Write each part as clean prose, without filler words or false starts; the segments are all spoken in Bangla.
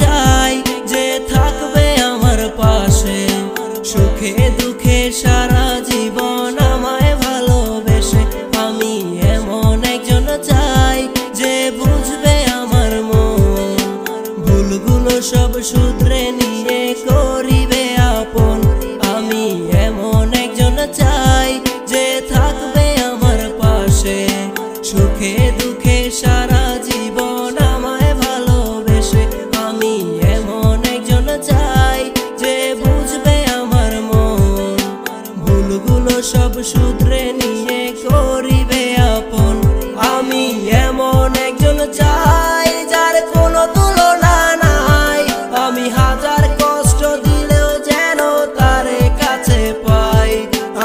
চাই যে থাকবে আমার পাশে, সুখে দুঃখে সারা জীবন আমায় ভালোবেসে। আমি এমন একজন চাই যে বুঝবে আমার মন, ভুলগুলো সব শুধরে নিয়ে করিবে আপন। আমি এমন একজন চাই যে থাকবে আমার পাশে, সুখে দুঃখে সারা জীবন আমায় ভালোবেসে। আমি এমন একজন চাই যে বুঝবে আমার মন, ভুলগুলো সব শুধরে নিয়ে করিবে আপন। আমি এমন একজন চাই যার কোনো তুলনা নাই, আমি হাজার কষ্ট দিলেও যেন তারে কাছে পাই।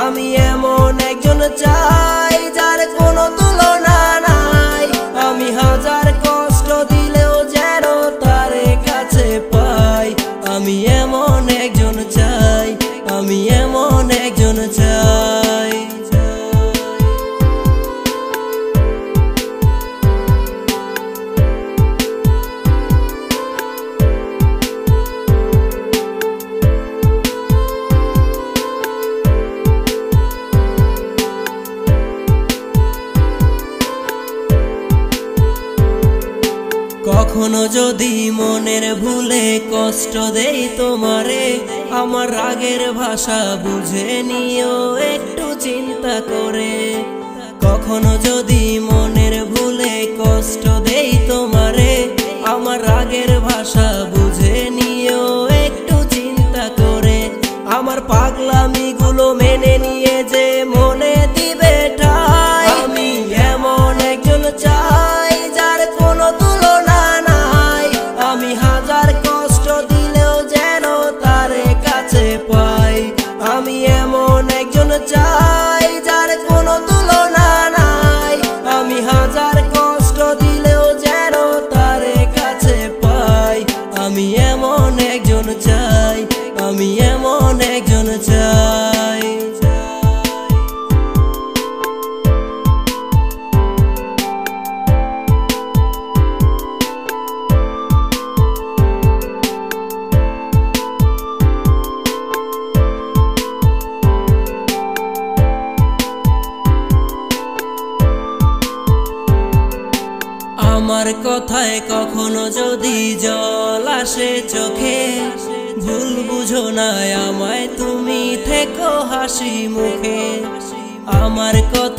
আমি এমন একজন চাই যার কোনো তুলনা নাই, আমি হাজার কষ্ট দিলেও যেন তারে কাছে পাই। আমি এমন একজন চাই, আমি এমন একজন চাই। কখনো যদি মনের ভুলে কষ্ট দেই তোমারে, আমার রাগের ভাষা বুঝে নিও একটু চিন্তা করে। কখনো যদি মনের ভুলে কষ্ট দেই তোমারে, আমার রাগের ভাষা বুঝে নিও একটু চিন্তা করে। আমার পাগলামিগুলো মেনে নিয়ে যে মনে দিবে ঠাই। আমি এমন একজন চাই যার কোনো তুলনা নাই, আমি হাজার কষ্ট দিলেও যেন তারে কাছে পাই। আমি এমন একজন চাই যার কোনো তুলনা নাই, আমি হাজার কষ্ট দিলেও যেন তারে কাছে পাই। আমি এমন একজন চাই, আমি এমন একজন চাই। আমার কথায় কখনো যদি জল আসে চোখে, ভুল বুঝো না আমায় তুমি থেকো হাসি মুখে। আমার কথা